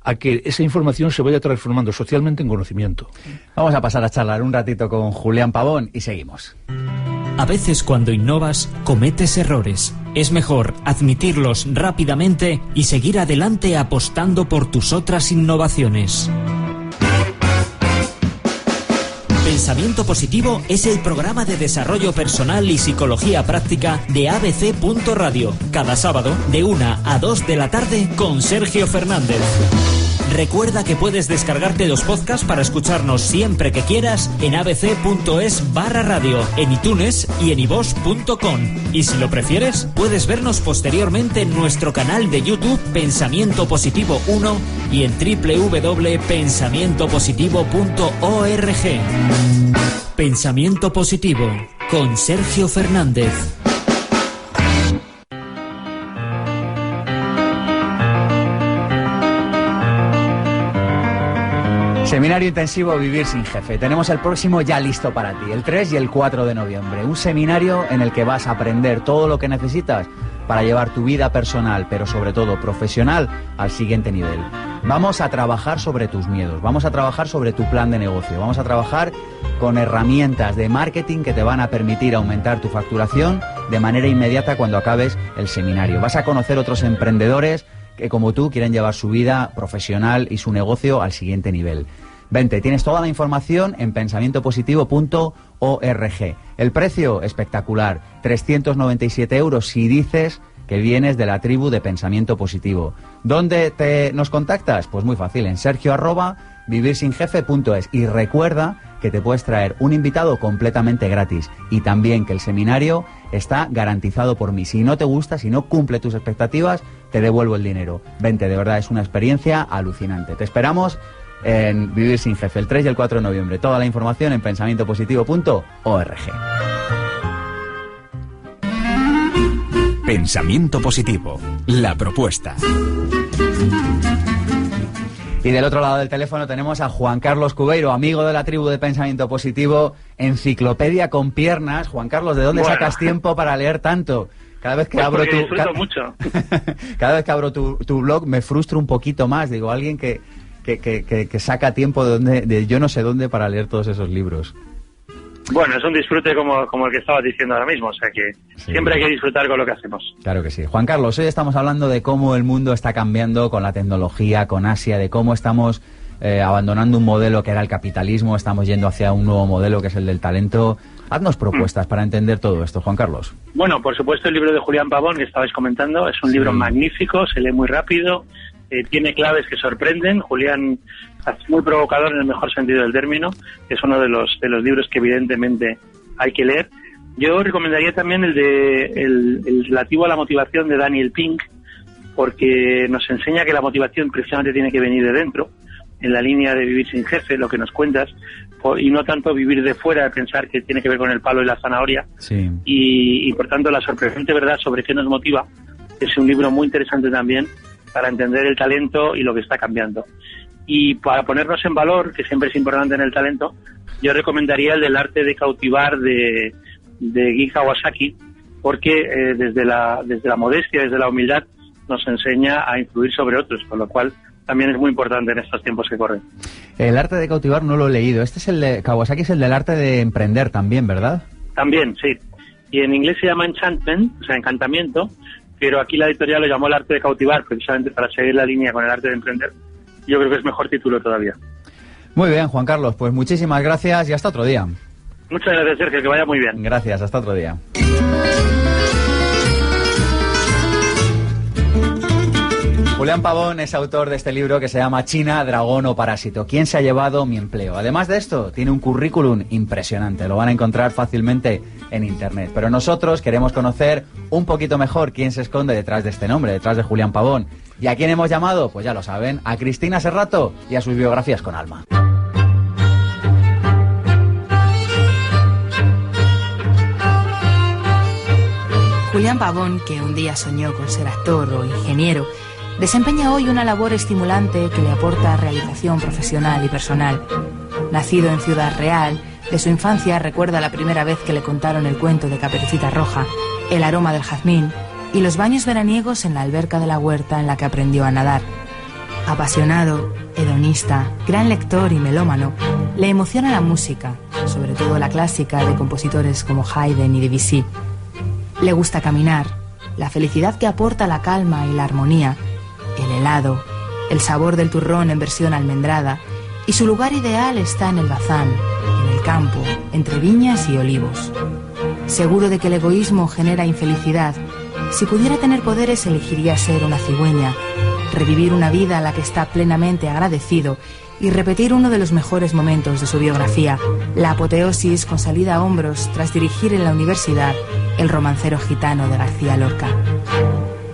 a que esa información se vaya transformando socialmente en conocimiento. Vamos a pasar a charlar un ratito con Julián Pavón y seguimos. A veces cuando innovas, cometes errores. Es mejor admitirlos rápidamente y seguir adelante apostando por tus otras innovaciones. Pensamiento Positivo es el programa de desarrollo personal y psicología práctica de ABC.radio. Cada sábado de 1 a 2 de la tarde con Sergio Fernández. Recuerda que puedes descargarte los podcasts para escucharnos siempre que quieras en abc.es/radio, en iTunes y en iVoox.com. Y si lo prefieres, puedes vernos posteriormente en nuestro canal de YouTube Pensamiento Positivo 1 y en www.pensamientopositivo.org. Pensamiento Positivo con Sergio Fernández. Seminario intensivo Vivir sin Jefe. Tenemos el próximo ya listo para ti, el 3 y el 4 de noviembre. Un seminario en el que vas a aprender todo lo que necesitas para llevar tu vida personal, pero sobre todo profesional, al siguiente nivel. Vamos a trabajar sobre tus miedos, vamos a trabajar sobre tu plan de negocio, vamos a trabajar con herramientas de marketing que te van a permitir aumentar tu facturación de manera inmediata cuando acabes el seminario. Vas a conocer otros emprendedores que, como tú, quieren llevar su vida profesional y su negocio al siguiente nivel. Vente, tienes toda la información en pensamientopositivo.org. El precio, espectacular, 397 € si dices que vienes de la tribu de Pensamiento Positivo. ¿Dónde nos contactas? Pues muy fácil, en sergio@vivirsinjefe.es. Y recuerda que te puedes traer un invitado completamente gratis y también que el seminario está garantizado por mí. Si no te gusta, si no cumple tus expectativas, te devuelvo el dinero. Vente, de verdad, es una experiencia alucinante. Te esperamos en Vivir sin Jefe, el 3 y el 4 de noviembre. Toda la información en pensamientopositivo.org. Pensamiento positivo, la propuesta. Y del otro lado del teléfono tenemos a Juan Carlos Cubeiro, amigo de la tribu de Pensamiento Positivo, enciclopedia con piernas. Juan Carlos, ¿de dónde sacas tiempo para leer tanto? Cada vez que abro mucho. Cada vez que abro tu blog me frustro un poquito más. Digo, alguien que saca tiempo de yo no sé dónde para leer todos esos libros. Bueno, es un disfrute como el que estabas diciendo ahora mismo, o sea que sí, siempre hay que disfrutar con lo que hacemos. Claro que sí. Juan Carlos, hoy estamos hablando de cómo el mundo está cambiando con la tecnología, con Asia, de cómo estamos abandonando un modelo que era el capitalismo, estamos yendo hacia un nuevo modelo que es el del talento. Haznos propuestas para entender todo esto, Juan Carlos. Bueno, por supuesto el libro de Julián Pabón que estabais comentando, es un libro magnífico, se lee muy rápido, tiene claves que sorprenden. Julián es muy provocador en el mejor sentido del término, es uno de los libros que evidentemente hay que leer. Yo recomendaría también el relativo a la motivación de Daniel Pink, porque nos enseña que la motivación precisamente tiene que venir de dentro, en la línea de Vivir sin Jefe, lo que nos cuentas, y no tanto vivir de fuera, de pensar que tiene que ver con el palo y la zanahoria. Sí. Y por tanto la sorprendente verdad sobre qué nos motiva es un libro muy interesante también para entender el talento y lo que está cambiando. Y para ponernos en valor, que siempre es importante en el talento, yo recomendaría el del arte de cautivar de Guy Kawasaki, porque desde la modestia, desde la humildad, nos enseña a influir sobre otros, con lo cual también es muy importante en estos tiempos que corren. El arte de cautivar no lo he leído. Este es el de Kawasaki, es el del arte de emprender también, ¿verdad? También, sí. Y en inglés se llama enchantment, o sea, encantamiento, pero aquí la editorial lo llamó el arte de cautivar, precisamente para seguir la línea con el arte de emprender. Yo creo que es mejor título todavía. Muy bien, Juan Carlos, pues muchísimas gracias y hasta otro día. Muchas gracias, Sergio, que vaya muy bien. Gracias, hasta otro día. Julián Pabón es autor de este libro que se llama China, Dragón o Parásito. ¿Quién se ha llevado mi empleo? Además de esto, tiene un currículum impresionante. Lo van a encontrar fácilmente en Internet. Pero nosotros queremos conocer un poquito mejor quién se esconde detrás de este nombre, detrás de Julián Pabón. ¿Y a quién hemos llamado? Pues ya lo saben, a Cristina Serrato y a sus biografías con alma. Julián Pabón, que un día soñó con ser actor o ingeniero, desempeña hoy una labor estimulante que le aporta realización profesional y personal. Nacido en Ciudad Real, de su infancia recuerda la primera vez que le contaron el cuento de Caperucita Roja, el aroma del jazmín y los baños veraniegos en la alberca de la huerta en la que aprendió a nadar. Apasionado, hedonista, gran lector y melómano, le emociona la música, sobre todo la clásica de compositores como Haydn y Debussy. Le gusta caminar, la felicidad que aporta la calma y la armonía, el helado, el sabor del turrón en versión almendrada, y su lugar ideal está en el bazán, en el campo, entre viñas y olivos. Seguro de que el egoísmo genera infelicidad, si pudiera tener poderes elegiría ser una cigüeña, revivir una vida a la que está plenamente agradecido y repetir uno de los mejores momentos de su biografía, la apoteosis con salida a hombros tras dirigir en la universidad El romancero gitano de García Lorca.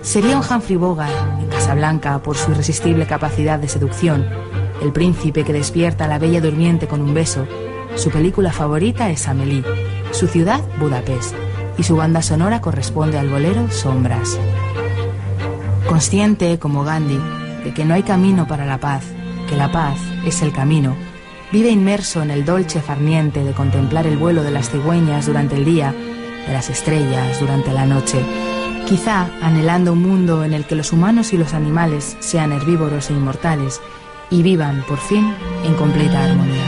Sería un Humphrey Bogart en Casablanca por su irresistible capacidad de seducción, el príncipe que despierta a la bella durmiente con un beso. Su película favorita es Amélie, su ciudad Budapest, y su banda sonora corresponde al bolero Sombras. Consciente, como Gandhi, de que no hay camino para la paz, que la paz es el camino, vive inmerso en el dolce farniente de contemplar el vuelo de las cigüeñas durante el día, de las estrellas durante la noche, quizá anhelando un mundo en el que los humanos y los animales sean herbívoros e inmortales y vivan, por fin, en completa armonía.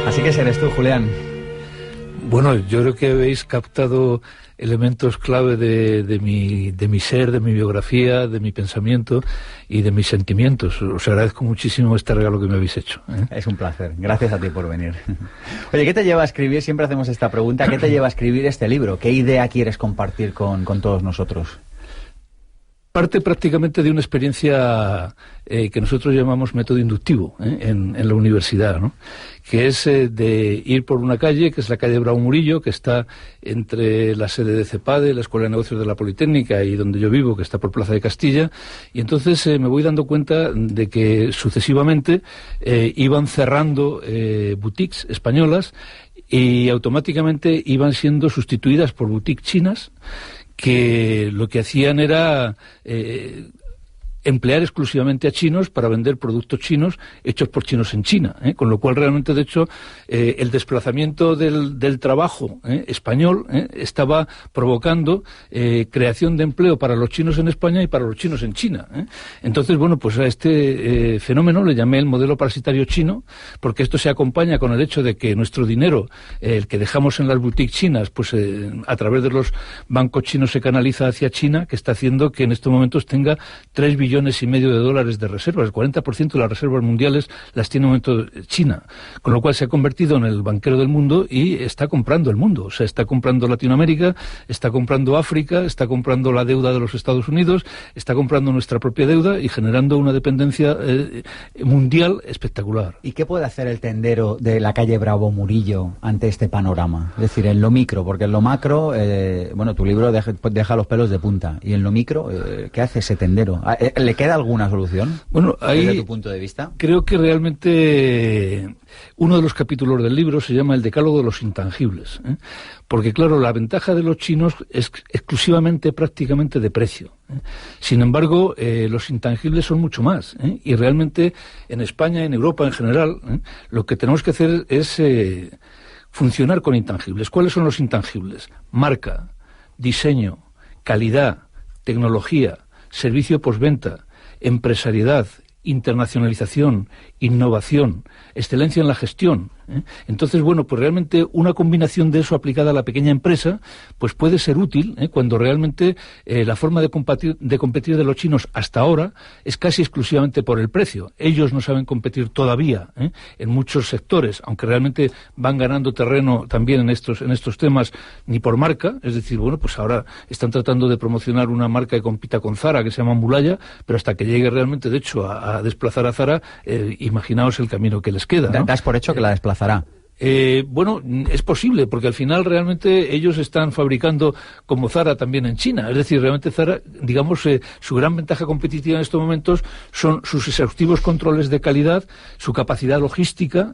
Así que eres tú, Julián. Bueno, yo creo que habéis captado elementos clave de mi ser, de mi biografía, de mi pensamiento y de mis sentimientos. Os agradezco muchísimo este regalo que me habéis hecho, ¿eh? Es un placer. Gracias a ti por venir. Oye, ¿qué te lleva a escribir? Siempre hacemos esta pregunta. ¿Qué te lleva a escribir este libro? ¿Qué idea quieres compartir con todos nosotros? Parte prácticamente de una experiencia que nosotros llamamos método inductivo en la universidad, ¿no? Que es de ir por una calle, que es la calle Bravo Murillo, que está entre la sede de CEPADE, la Escuela de Negocios de la Politécnica, y donde yo vivo, que está por Plaza de Castilla, y entonces me voy dando cuenta de que sucesivamente iban cerrando boutiques españolas y automáticamente iban siendo sustituidas por boutiques chinas, que lo que hacían era emplear exclusivamente a chinos para vender productos chinos hechos por chinos en China, con lo cual realmente, de hecho, el desplazamiento del trabajo español estaba provocando creación de empleo para los chinos en España y para los chinos en China. Entonces, bueno, pues a este fenómeno le llamé el modelo parasitario chino, porque esto se acompaña con el hecho de que nuestro dinero, el que dejamos en las boutiques chinas, pues a través de los bancos chinos se canaliza hacia China, que está haciendo que en estos momentos tenga 3 billones y medio de dólares de reservas. El 40% de las reservas mundiales las tiene en momento China, con lo cual se ha convertido en el banquero del mundo y está comprando el mundo. O sea, está comprando Latinoamérica, está comprando África, está comprando la deuda de los Estados Unidos, está comprando nuestra propia deuda y generando una dependencia mundial espectacular. ¿Y qué puede hacer el tendero de la calle Bravo Murillo ante este panorama? Es decir, en lo micro, porque en lo macro, bueno, tu libro deja los pelos de punta, y en lo micro, ¿qué hace ese tendero? ¿Le queda alguna solución? Bueno, ahí, desde tu punto de vista, creo que realmente uno de los capítulos del libro se llama El decálogo de los intangibles, porque claro, la ventaja de los chinos es exclusivamente, prácticamente, de precio. Sin embargo, los intangibles son mucho más, y realmente en España, en Europa en general, lo que tenemos que hacer es funcionar con intangibles. ¿Cuáles son los intangibles? Marca, diseño, calidad, tecnología, servicio postventa, empresariedad, internacionalización, innovación, excelencia en la gestión. Entonces, bueno, pues realmente una combinación de eso aplicada a la pequeña empresa, pues puede ser útil cuando realmente la forma de competir de los chinos hasta ahora es casi exclusivamente por el precio. Ellos no saben competir todavía en muchos sectores, aunque realmente van ganando terreno también en estos temas, ni por marca. Es decir, bueno, pues ahora están tratando de promocionar una marca que compita con Zara, que se llama Mulaya, pero hasta que llegue realmente, de hecho, a desplazar a Zara, imaginaos el camino que les queda, ¿no? Das por hecho que la desplazará. Bueno, es posible, porque al final realmente ellos están fabricando como Zara también en China. Es decir, realmente Zara, digamos, su gran ventaja competitiva en estos momentos son sus exhaustivos controles de calidad, su capacidad logística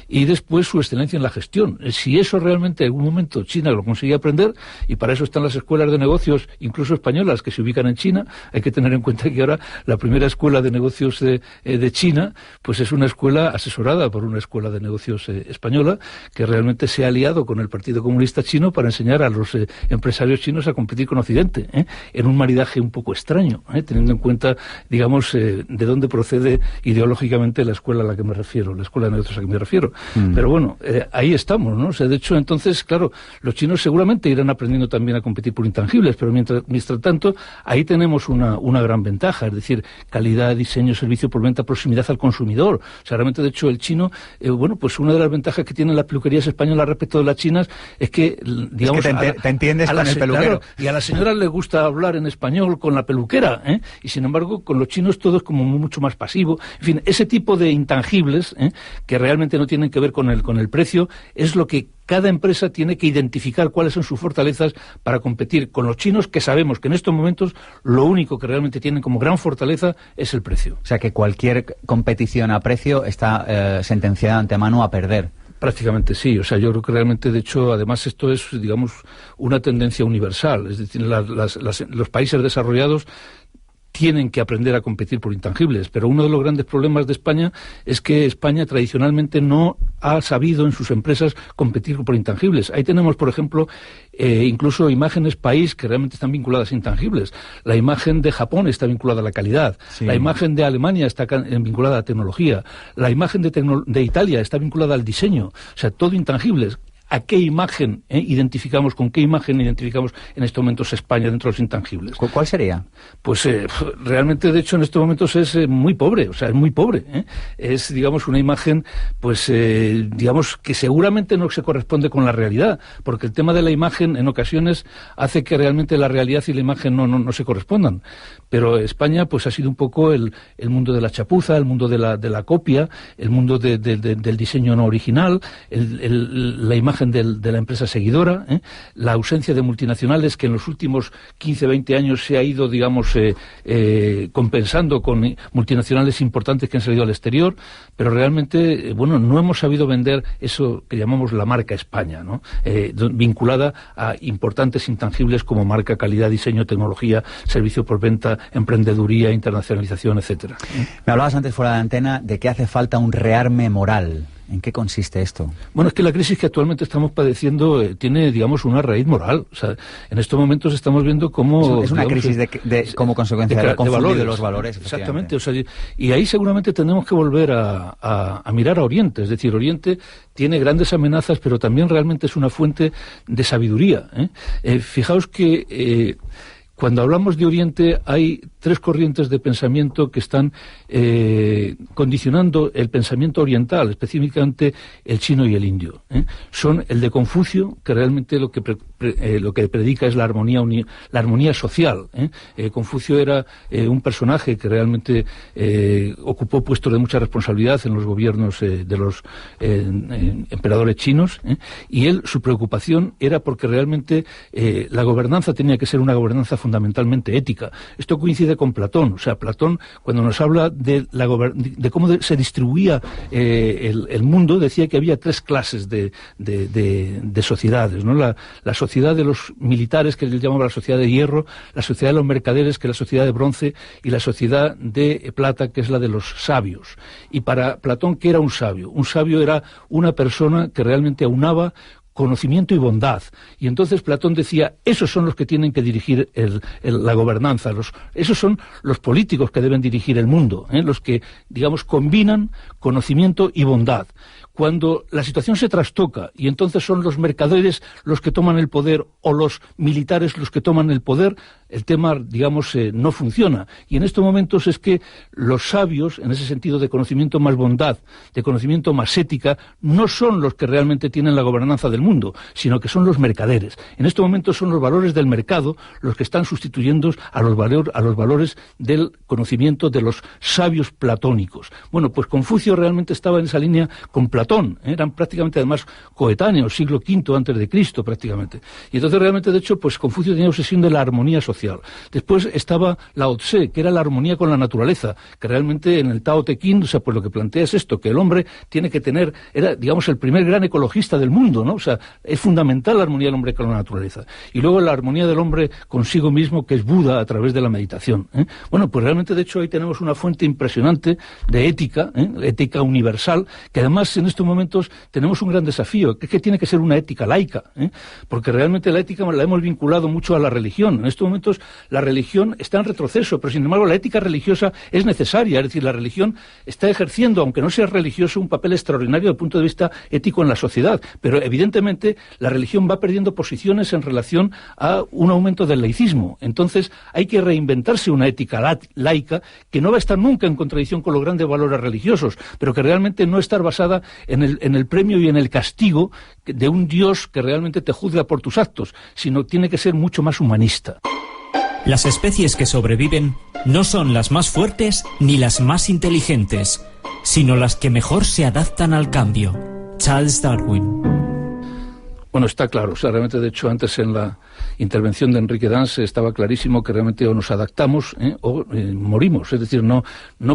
y después su excelencia en la gestión. Si eso realmente en algún momento China lo consigue aprender, y para eso están las escuelas de negocios, incluso españolas, que se ubican en China, hay que tener en cuenta que ahora la primera escuela de negocios de China, pues es una escuela asesorada por una escuela de negocios española, que realmente se ha aliado con el Partido Comunista Chino para enseñar a los empresarios chinos a competir con Occidente, en un maridaje un poco extraño, teniendo en cuenta, digamos, de dónde procede ideológicamente la escuela a la que me refiero, la escuela de negocios a la que me refiero. Pero bueno, ahí estamos, ¿no? O sea, de hecho, entonces, claro, los chinos seguramente irán aprendiendo también a competir por intangibles, pero mientras tanto, ahí tenemos una gran ventaja, es decir, calidad, diseño, servicio por venta, proximidad al consumidor. O sea, realmente, de hecho, el chino, bueno, pues una de las ventajas que tienen las peluquerías españolas respecto de las chinas es que, digamos, es que te entiendes con el peluquero. Claro, y a las señoras les gusta hablar en español con la peluquera, y sin embargo con los chinos todo es como mucho más pasivo. En fin, ese tipo de intangibles, que realmente no tienen que ver con el precio, es lo que cada empresa tiene que identificar cuáles son sus fortalezas para competir con los chinos, que sabemos que en estos momentos lo único que realmente tienen como gran fortaleza es el precio. O sea, que cualquier competición a precio está sentenciada de antemano a perder. Prácticamente sí, o sea, yo creo que realmente, de hecho, además esto es, digamos, una tendencia universal, es decir, los países desarrollados tienen que aprender a competir por intangibles, pero uno de los grandes problemas de España es que España tradicionalmente no ha sabido en sus empresas competir por intangibles. Ahí tenemos, por ejemplo, incluso imágenes país que realmente están vinculadas a intangibles. La imagen de Japón está vinculada a la calidad, sí. La imagen de Alemania está vinculada a la tecnología, la imagen de Italia está vinculada al diseño, o sea, todo intangibles. a qué imagen identificamos, con qué imagen identificamos en estos momentos España dentro de los intangibles. ¿Cuál sería? Pues realmente, de hecho, en estos momentos es muy pobre, o sea, es muy pobre. Es, digamos, una imagen, pues, digamos, que seguramente no se corresponde con la realidad, porque el tema de la imagen en ocasiones hace que realmente la realidad y la imagen no se correspondan. Pero España, pues, ha sido un poco el mundo de la chapuza, el mundo de la copia, el mundo del diseño no original, la imagen de la empresa seguidora, la ausencia de multinacionales que en los últimos 15, 20 años se ha ido, digamos, compensando con multinacionales importantes que han salido al exterior, pero realmente, bueno, no hemos sabido vender eso que llamamos la marca España, ¿no? Vinculada a importantes intangibles como marca, calidad, diseño, tecnología, servicio por venta, emprendeduría, internacionalización, etcétera. Me hablabas antes fuera de antena de que hace falta un rearme moral. ¿En qué consiste esto? Bueno, es que la crisis que actualmente estamos padeciendo tiene, digamos, una raíz moral. O sea, en estos momentos estamos viendo cómo... Es una crisis como consecuencia de la confusión de los valores. Exactamente. O sea, y ahí seguramente tenemos que volver a mirar a Oriente. Es decir, Oriente tiene grandes amenazas, pero también realmente es una fuente de sabiduría. Fijaos que... Cuando hablamos de Oriente hay 3 corrientes de pensamiento que están condicionando el pensamiento oriental, específicamente el chino y el indio. Son el de Confucio, que realmente lo que predica es la armonía social. Confucio era un personaje que realmente ocupó puestos de mucha responsabilidad en los gobiernos de los emperadores chinos, y su preocupación era porque realmente la gobernanza tenía que ser una gobernanza fundamentalmente ética. Esto coincide con Platón. O sea, Platón, cuando nos habla de cómo se distribuía el mundo, decía que había 3 clases de sociedades, ¿no? La sociedad de los militares, que él llamaba la sociedad de hierro, la sociedad de los mercaderes, que es la sociedad de bronce, y la sociedad de plata, que es la de los sabios. Y para Platón, ¿qué era un sabio? Un sabio era una persona que realmente aunaba conocimiento y bondad. Y entonces Platón decía, esos son los que tienen que dirigir la gobernanza, esos son los políticos que deben dirigir el mundo, los que, digamos, combinan conocimiento y bondad. Cuando la situación se trastoca y entonces son los mercaderes los que toman el poder o los militares los que toman el poder, el tema, digamos, no funciona. Y en estos momentos es que los sabios, en ese sentido de conocimiento más bondad, de conocimiento más ética, no son los que realmente tienen la gobernanza del mundo, sino que son los mercaderes. En estos momentos son los valores del mercado los que están sustituyendo a los valores del conocimiento de los sabios platónicos. Bueno, pues Confucio realmente estaba en esa línea con Platón, eran prácticamente además coetáneos, siglo V antes de Cristo prácticamente. Y entonces realmente, de hecho, pues Confucio tenía obsesión de la armonía social. Después estaba Lao Tse, que era la armonía con la naturaleza, que realmente en el Tao Te Ching, o sea, pues lo que plantea es esto, que el hombre tiene que tener, era, digamos, el primer gran ecologista del mundo, ¿no? O sea, es fundamental la armonía del hombre con la naturaleza. Y luego la armonía del hombre consigo mismo, que es Buda a través de la meditación. Bueno, pues realmente, de hecho, ahí tenemos una fuente impresionante de ética, ética universal, que además en estos momentos tenemos un gran desafío, que es que tiene que ser una ética laica, porque realmente la ética la hemos vinculado mucho a la religión. En estos momentos la religión está en retroceso, pero sin embargo la ética religiosa es necesaria, es decir, la religión está ejerciendo, aunque no sea religioso, un papel extraordinario desde el punto de vista ético en la sociedad, pero evidentemente la religión va perdiendo posiciones en relación a un aumento del laicismo. Entonces hay que reinventarse una ética laica que no va a estar nunca en contradicción con los grandes valores religiosos, pero que realmente no estar basada en el premio y en el castigo de un Dios que realmente te juzga por tus actos, sino tiene que ser mucho más humanista. Las especies que sobreviven no son las más fuertes ni las más inteligentes, sino las que mejor se adaptan al cambio. Charles Darwin. Bueno, está claro, o sea, realmente, de hecho, antes en la intervención de Enrique Dans estaba clarísimo que realmente o nos adaptamos o morimos, es decir, no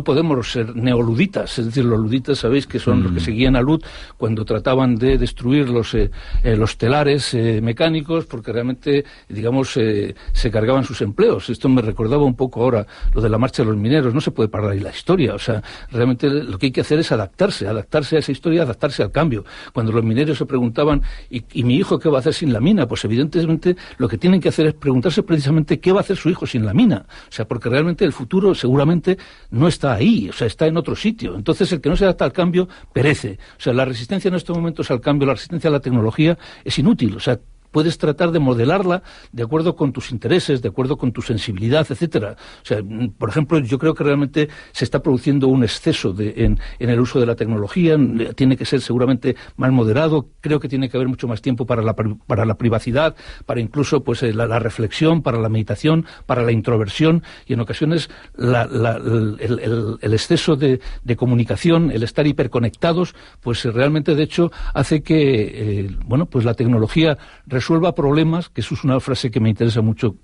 podemos ser neoluditas, es decir, los luditas sabéis que son los que seguían a Lut cuando trataban de destruir los telares mecánicos, porque realmente, digamos, se cargaban sus empleos. Esto me recordaba un poco ahora lo de la marcha de los mineros, no se puede parar ahí la historia, o sea, realmente lo que hay que hacer es adaptarse a esa historia, adaptarse al cambio. Cuando los mineros se preguntaban, y mi hijo qué va a hacer sin la mina? Pues evidentemente lo que tienen que hacer es preguntarse precisamente qué va a hacer su hijo sin la mina. O sea, porque realmente el futuro seguramente no está ahí, o sea, está en otro sitio. Entonces el que no se adapta al cambio perece. O sea, la resistencia en estos momentos al cambio, la resistencia a la tecnología es inútil. O sea, puedes tratar de modelarla de acuerdo con tus intereses, de acuerdo con tu sensibilidad, etcétera. O sea, por ejemplo, yo creo que realmente se está produciendo un exceso en el uso de la tecnología. Tiene que ser seguramente más moderado. Creo que tiene que haber mucho más tiempo para la privacidad, para incluso pues la reflexión, para la meditación, para la introversión, y en ocasiones el exceso de comunicación, el estar hiperconectados, pues realmente de hecho hace que pues la tecnología resuelva problemas, que eso es una frase que me interesa mucho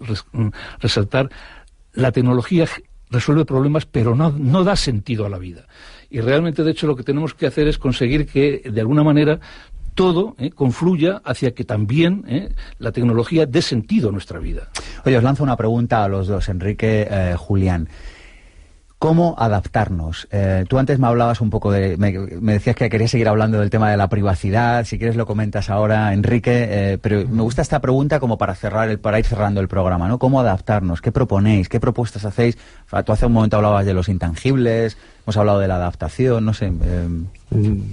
resaltar. La tecnología resuelve problemas, pero no da sentido a la vida. Y realmente, de hecho, lo que tenemos que hacer es conseguir que, de alguna manera, todo confluya hacia que también la tecnología dé sentido a nuestra vida. Oye, os lanzo una pregunta a los dos, Enrique, Julián. ¿Cómo adaptarnos? Tú antes me hablabas un poco me decías que querías seguir hablando del tema de la privacidad. Si quieres lo comentas ahora, Enrique. Pero me gusta esta pregunta como para ir cerrando el programa, ¿no? ¿Cómo adaptarnos? ¿Qué proponéis? ¿Qué propuestas hacéis? Tú hace un momento hablabas de los intangibles, hemos hablado de la adaptación, no sé.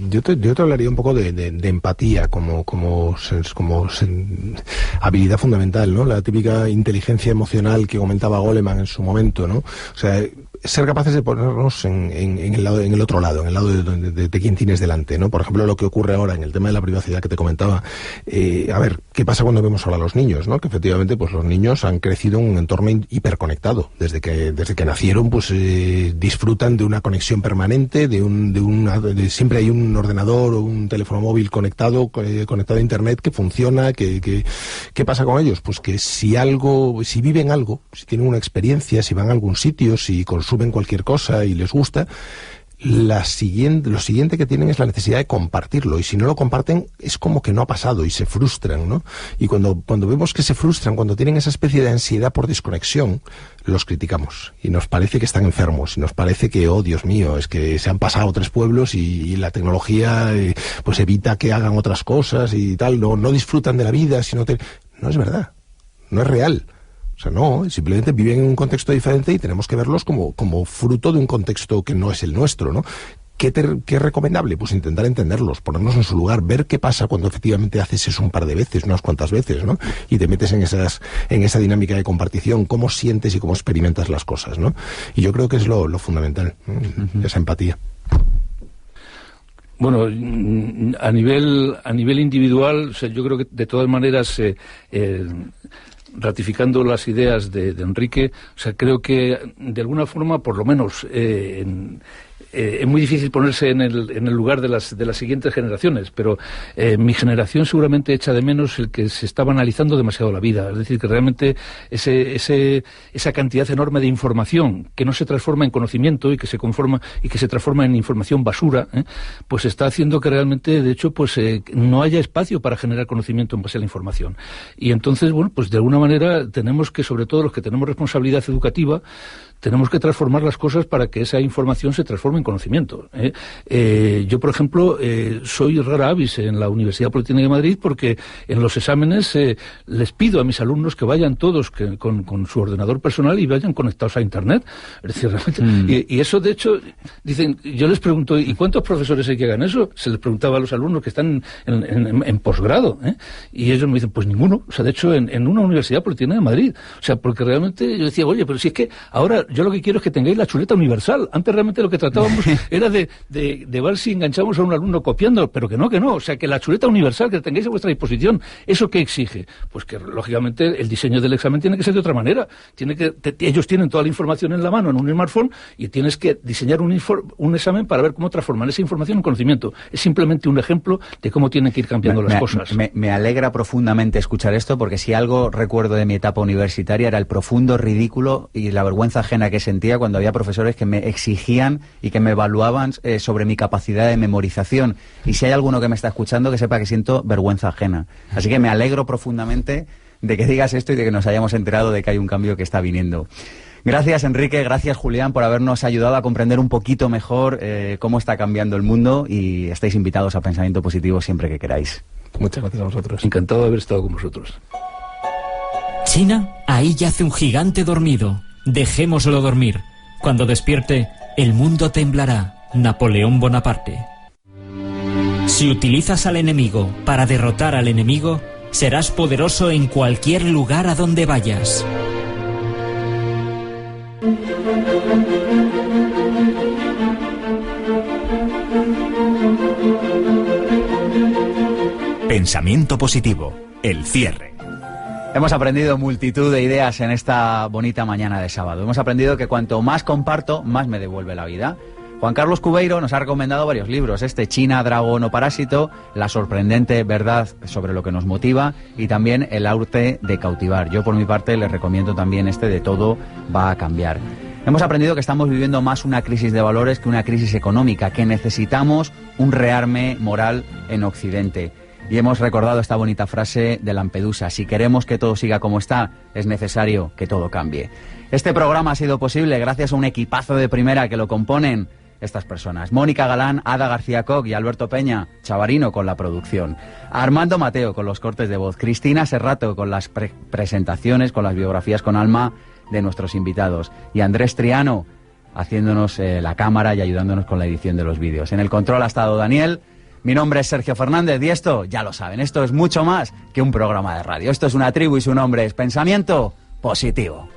Yo te hablaría un poco de empatía como habilidad fundamental, ¿no? La típica inteligencia emocional que comentaba Goleman en su momento, ¿no? O sea, ser capaces de ponernos en el otro lado, en el lado de quien tienes delante, ¿no? Por ejemplo, lo que ocurre ahora en el tema de la privacidad que te comentaba. A ver, ¿qué pasa cuando vemos ahora a los niños, ¿no? Que efectivamente, pues los niños han crecido en un entorno hiperconectado. Desde que nacieron, pues disfrutan de una conexión permanente, siempre hay un ordenador o un teléfono móvil conectado a internet que funciona. ¿Qué pasa con ellos? Pues que si viven algo, si tienen una experiencia, si van a algún sitio, si consumen cualquier cosa y les gusta, lo siguiente que tienen es la necesidad de compartirlo, y si no lo comparten es como que no ha pasado y se frustran, ¿no? Y cuando vemos que se frustran, cuando tienen esa especie de ansiedad por desconexión, los criticamos y nos parece que están enfermos y nos parece que, oh Dios mío, es que se han pasado 3 pueblos y la tecnología pues evita que hagan otras cosas y tal, no disfrutan de la vida, no es verdad, no es real. O sea, no, simplemente viven en un contexto diferente y tenemos que verlos como fruto de un contexto que no es el nuestro, ¿no? ¿Qué es recomendable? Pues intentar entenderlos, ponernos en su lugar, ver qué pasa cuando efectivamente haces eso un par de veces, unas cuantas veces, ¿no? Y te metes en esa dinámica de compartición, cómo sientes y cómo experimentas las cosas, ¿no? Y yo creo que es lo fundamental, ¿no? Esa empatía. Bueno, a nivel individual, o sea, yo creo que de todas maneras, ratificando las ideas de Enrique, o sea, creo que de alguna forma, por lo menos, es muy difícil ponerse en el lugar de las siguientes generaciones, pero mi generación seguramente echa de menos el que se está banalizando demasiado la vida. Es decir, que realmente esa cantidad enorme de información que no se transforma en conocimiento y que se transforma en información basura, pues está haciendo que realmente, de hecho, pues no haya espacio para generar conocimiento en base a la información. Y entonces, bueno, pues de alguna manera tenemos que, sobre todo los que tenemos responsabilidad educativa, tenemos que transformar las cosas para que esa información se transforme en conocimiento. Yo, por ejemplo, soy rara avis en la Universidad Politécnica de Madrid porque en los exámenes les pido a mis alumnos que vayan todos con su ordenador personal y vayan conectados a Internet. Es decir, realmente, y eso, de hecho, dicen, yo les pregunto, ¿y cuántos profesores hay que hagan eso? Se les preguntaba a los alumnos que están en posgrado, y ellos me dicen, pues ninguno. O sea, de hecho, en una Universidad Politécnica de Madrid. O sea, porque realmente yo decía, oye, pero si es que ahora yo lo que quiero es que tengáis la chuleta universal. Antes realmente lo que tratábamos era de ver si enganchamos a un alumno copiando, pero que no. O sea, que la chuleta universal que tengáis a vuestra disposición, ¿eso qué exige? Pues que, lógicamente, el diseño del examen tiene que ser de otra manera. Ellos tienen toda la información en la mano, en un smartphone, y tienes que diseñar un examen para ver cómo transformar esa información en conocimiento. Es simplemente un ejemplo de cómo tienen que ir cambiando las cosas. Me alegra profundamente escuchar esto, porque si algo recuerdo de mi etapa universitaria era el profundo ridículo y la vergüenza ajena que sentía cuando había profesores que me exigían y que me evaluaban sobre mi capacidad de memorización. Y si hay alguno que me está escuchando, que sepa que siento vergüenza ajena. Así que me alegro profundamente de que digas esto y de que nos hayamos enterado de que hay un cambio que está viniendo. Gracias, Enrique, gracias, Julián, por habernos ayudado a comprender un poquito mejor cómo está cambiando el mundo, y estáis invitados a Pensamiento Positivo siempre que queráis. Muchas gracias a vosotros. Encantado de haber estado con vosotros. China, ahí yace un gigante dormido. Dejémoslo dormir. Cuando despierte, el mundo temblará. Napoleón Bonaparte. Si utilizas al enemigo para derrotar al enemigo, serás poderoso en cualquier lugar a donde vayas. Pensamiento positivo, el cierre. Hemos aprendido multitud de ideas en esta bonita mañana de sábado. Hemos aprendido que cuanto más comparto, más me devuelve la vida. Juan Carlos Cubeiro nos ha recomendado varios libros, China, Dragón o Parásito, La sorprendente verdad sobre lo que nos motiva y también El arte de cautivar. Yo por mi parte les recomiendo también de Todo va a cambiar. Hemos aprendido que estamos viviendo más una crisis de valores que una crisis económica, que necesitamos un rearme moral en Occidente. Y hemos recordado esta bonita frase de Lampedusa: si queremos que todo siga como está, es necesario que todo cambie. Este programa ha sido posible gracias a un equipazo de primera que lo componen estas personas: Mónica Galán, Ada García Coc y Alberto Peña, Chavarino con la producción, Armando Mateo con los cortes de voz, Cristina Serrato con las presentaciones, con las biografías con alma de nuestros invitados, y Andrés Triano haciéndonos la cámara y ayudándonos con la edición de los vídeos. En el control ha estado Daniel. Mi nombre es Sergio Fernández y esto, ya lo saben, esto es mucho más que un programa de radio. Esto es una tribu y su nombre es Pensamiento Positivo.